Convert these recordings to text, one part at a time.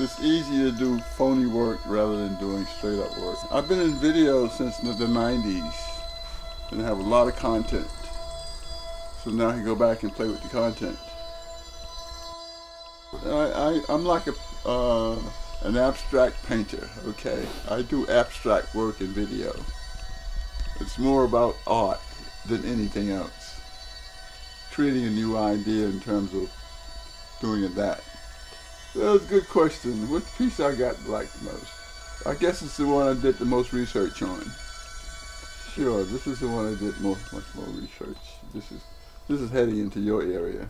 It's easier to do phony work rather than doing straight up work. I've been in video since the 90s and have a lot of content. So now I can go back and play with the content. I'm like an abstract painter, okay? I do abstract work in video. It's more about art than anything else. Creating a new idea in terms of doing that. So that was a good question. What piece I got liked the most? I guess it's the one I did the most research on. Sure, this is the one I did much more research. This is heading into your area.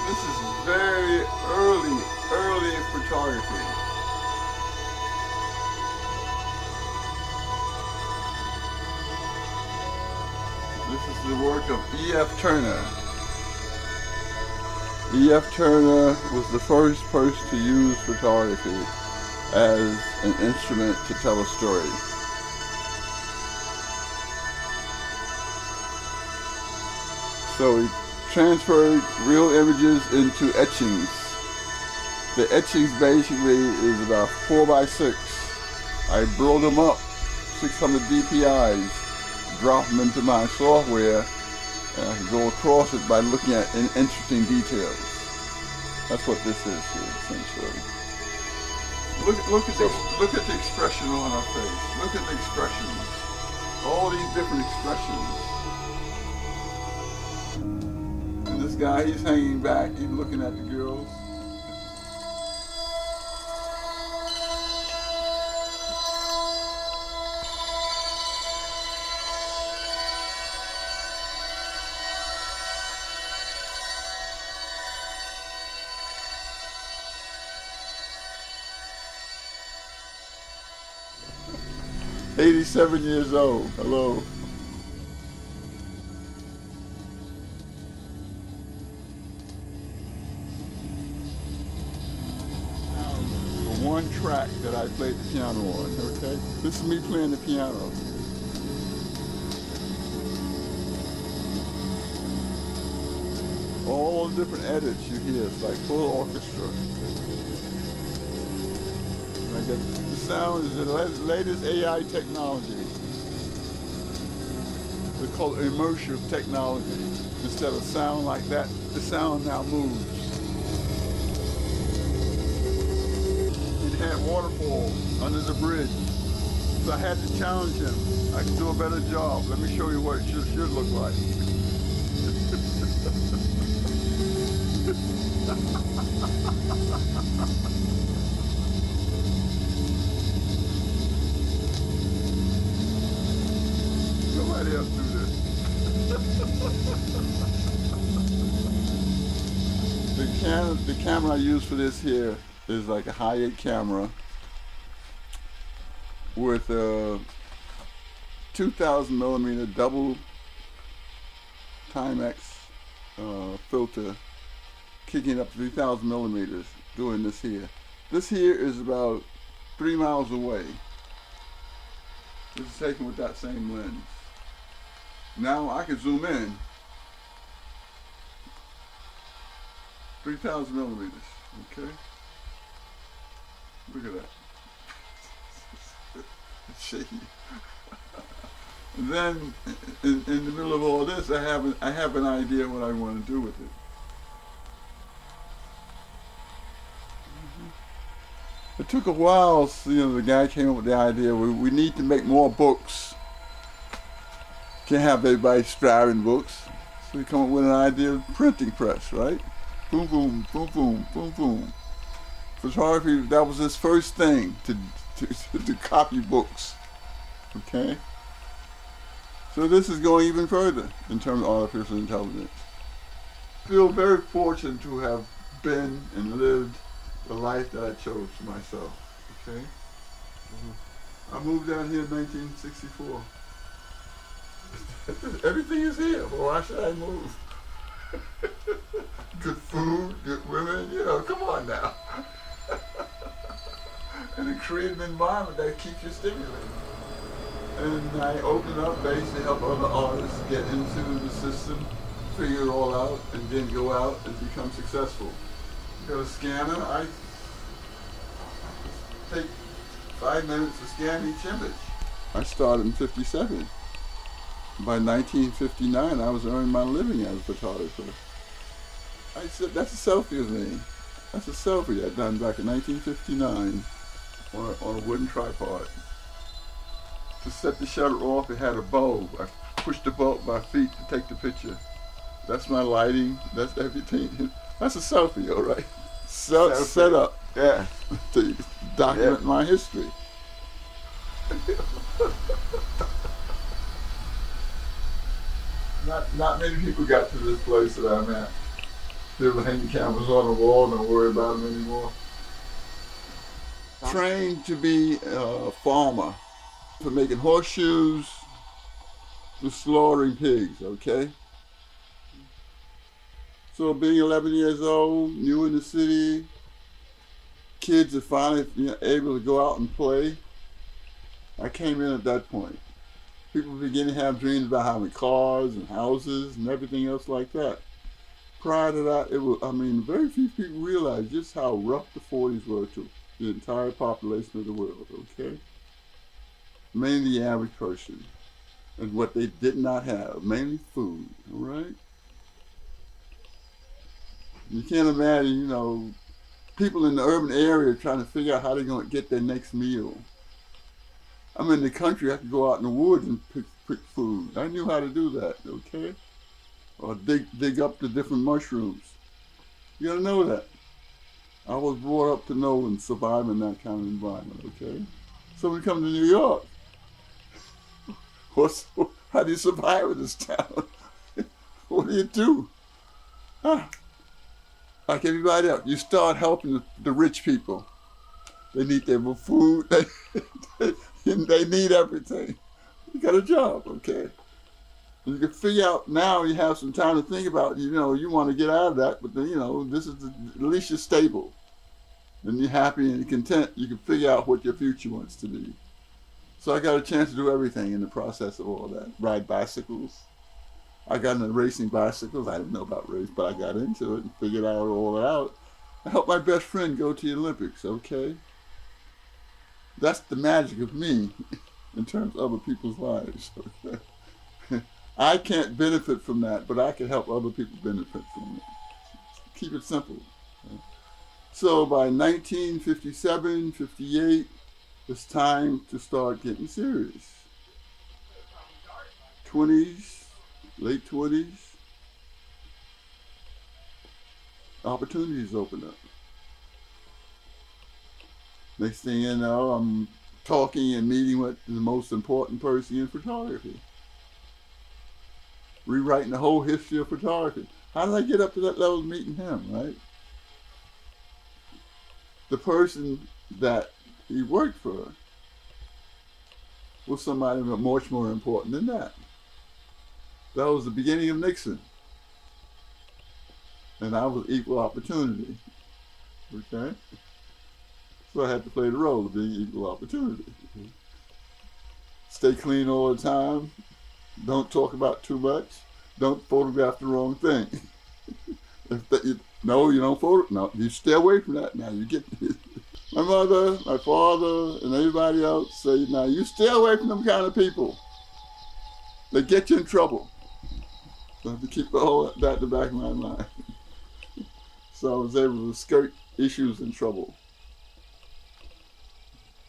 This is very early photography. This is the work of E.F. Turner. E.F. Turner was the first person to use photography as an instrument to tell a story. So he transferred real images into etchings. The etchings basically is about 4x6. I blow them up 600 DPIs, drop them into my software, and I can go across it by looking at interesting details. That's what this is here, essentially. Look at the expression on our face. Look at the expressions. All these different expressions. This guy, he's hanging back, he's looking at the girls. "87 years old, hello." One track that I played the piano on, okay? This is me playing the piano. All the different edits you hear, it's like full orchestra. And I get the sound is the latest AI technology. They call it immersive technology. Instead of sound like that, the sound now moves. Had waterfall under the bridge. So I had to challenge him. I can do a better job. Let me show you what it should look like. Nobody else do this. The camera I use for this here is like a high-8 camera with a 2000 millimeter double Timex filter kicking up 3000 millimeters doing this here. This here is about 3 miles away. This is taken with that same lens. Now I can zoom in 3000 millimeters, okay? Look at that. It's shaky. And then, in the middle of all this, I have an idea what I want to do with it. It took a while, the guy came up with the idea, we need to make more books. Can't have everybody scribing books. So we come up with an idea of printing press, right? Boom, boom, boom, boom, boom, boom. Photography, that was his first thing, to copy books, okay? So this is going even further in terms of artificial intelligence. I feel very fortunate to have been and lived the life that I chose for myself, okay? I moved down here in 1964. Everything is here, well, why should I move? Good food. on now. And it creates an environment that keeps you stimulated. And I open up basically help other artists get into the system, figure it all out, and then go out and become successful. You got a scanner, I take 5 minutes to scan each image. I started in '57. By 1959, I was earning my living as a photographer. I said, that's a selfie of me. That's a selfie I done back in 1959 on a wooden tripod. To set the shutter off, it had a bulb. I pushed the bulb with my feet to take the picture. That's my lighting, that's everything. That's a selfie, all right? Set up, yeah, to document my history. Not many people got to this place that I'm at. They were hanging cameras on the wall, don't worry about them anymore. Trained to be a farmer, for making horseshoes, for slaughtering pigs, okay? So being 11 years old, new in the city, kids are finally able to go out and play. I came in at that point. People begin to have dreams about having cars and houses and everything else like that. Prior to that, very few people realized just how rough the 40s were to the entire population of the world, okay? Mainly the average person, and what they did not have, mainly food, all right? You can't imagine, people in the urban area trying to figure out how they're going to get their next meal. I'm in the country, I could go out in the woods and pick food. I knew how to do that, okay? Or dig up the different mushrooms. You gotta know that. I was brought up to know and survive in that kind of environment, okay? So when you come to New York, how do you survive in this town? What do? Like everybody else, you start helping the rich people. They need their food, they need everything. You got a job, okay? You can figure out now, you have some time to think about, you want to get out of that, but then, this is at least you're stable. And you're happy and you're content, you can figure out what your future wants to be. So I got a chance to do everything in the process of all that. Ride bicycles. I got into racing bicycles. I didn't know about race, but I got into it and figured all that out. I helped my best friend go to the Olympics, okay? That's the magic of me in terms of other people's lives, okay? I can't benefit from that, but I can help other people benefit from it. Keep it simple. Okay? So by 1957, 58, it's time to start getting serious. 20s, late 20s, opportunities open up. Next thing you know, I'm talking and meeting with the most important person in photography. Rewriting the whole history of photography. How did I get up to that level of meeting him, right? The person that he worked for was somebody much more important than that. That was the beginning of Nixon. And I was equal opportunity, okay? So I had to play the role of being equal opportunity. Stay clean all the time. Don't talk about too much. Don't photograph the wrong thing. You don't photograph. No, you stay away from that now. You get my mother, my father, and everybody else say, now you stay away from them kind of people. They get you in trouble. So I have to keep all that in the back of my mind. So I was able to skirt issues and trouble.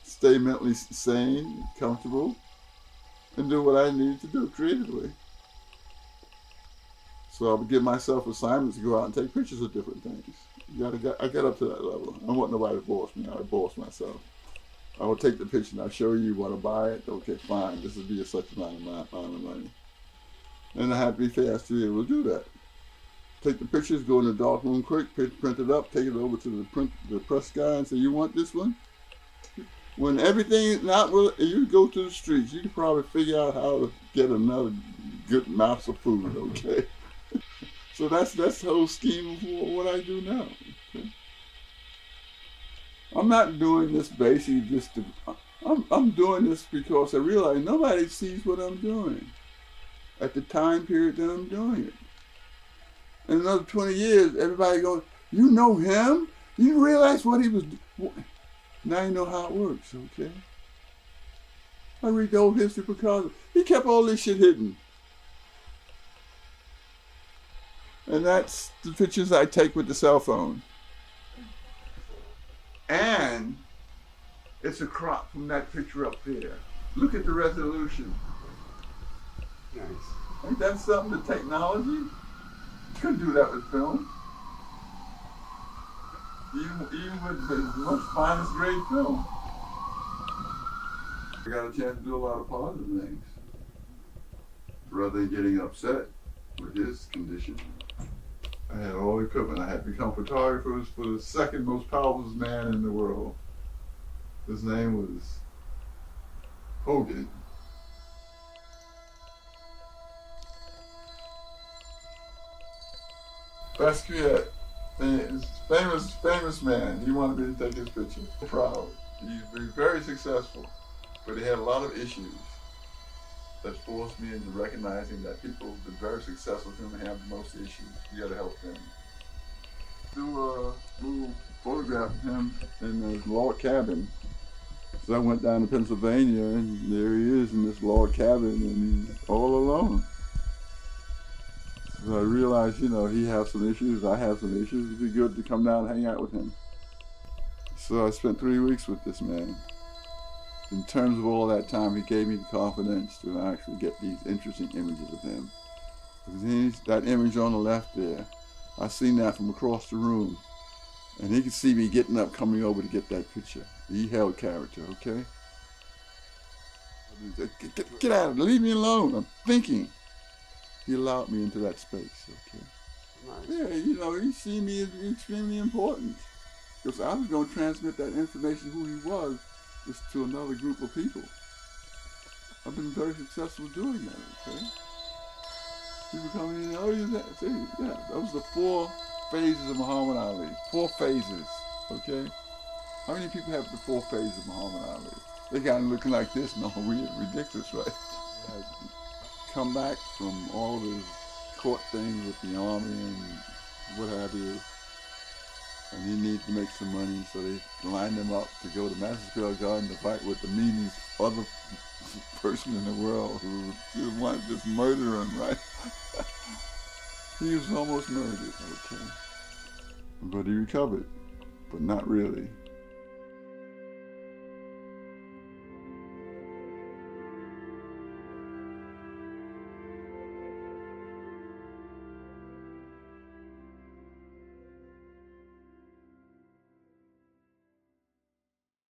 Stay mentally sane, comfortable, and do what I needed to do creatively. So I would give myself assignments to go out and take pictures of different things. I got up to that level. I don't want nobody to boss me. I would boss myself. I would take the picture and I'll show you, want to buy it? Okay, fine. This would be a such amount of money. And I had to be fast to be able to do that. Take the pictures, go in the dark room quick, print it up, take it over to the press guy and say, you want this one? When everything is not real, you go to the streets, you can probably figure out how to get another good mouse of food, okay? So that's the whole scheme of what I do now. Okay? I'm not doing this basically just to, I'm doing this because I realize nobody sees what I'm doing at the time period that I'm doing it. In another 20 years, everybody going, you know him? You realize what he was doing? Now you know how it works, okay? I read the old history because he kept all this shit hidden. And that's the pictures I take with the cell phone. And it's a crop from that picture up there. Look at the resolution. Nice. Ain't that something, the technology? You couldn't do that with film. Even with the most finest grade film. I got a chance to do a lot of positive things. Rather than getting upset with his condition. I had all the equipment. I had become photographers for the second most powerful man in the world. His name was Hogan. Basquiat, famous man. He wanted me to take his picture. Proud. He's been very successful, but he had a lot of issues that forced me into recognizing that people who've been very successful can have the most issues. You got to help them. Do a little photograph of him in his log cabin. So I went down to Pennsylvania, and there he is in this log cabin, and he's all alone. So I realized, you know, he has some issues, I have some issues. It'd be good to come down and hang out with him. So I spent 3 weeks with this man. In terms of all that time, he gave me the confidence to actually get these interesting images of him. Because that image on the left there, I seen that from across the room. And he could see me getting up, coming over to get that picture. He held character, okay? Get out of it, leave me alone, I'm thinking. He allowed me into that space, okay? Nice. Yeah, you know, he seen me as extremely important. Because I was going to transmit that information, who he was, just to another group of people. I've been very successful doing that, okay? People come in, oh, yeah, those are the 4 phases of Muhammad Ali. 4 phases, okay? How many people have the 4 phases of Muhammad Ali? They got him looking like this, no, ridiculous, right? Come back from all of his court things with the army and what have you. And he needed to make some money, so they lined him up to go to Madison Square Garden to fight with the meanest other person in the world who just wanted to just murder him, right? He was almost murdered, okay? But he recovered, but not really.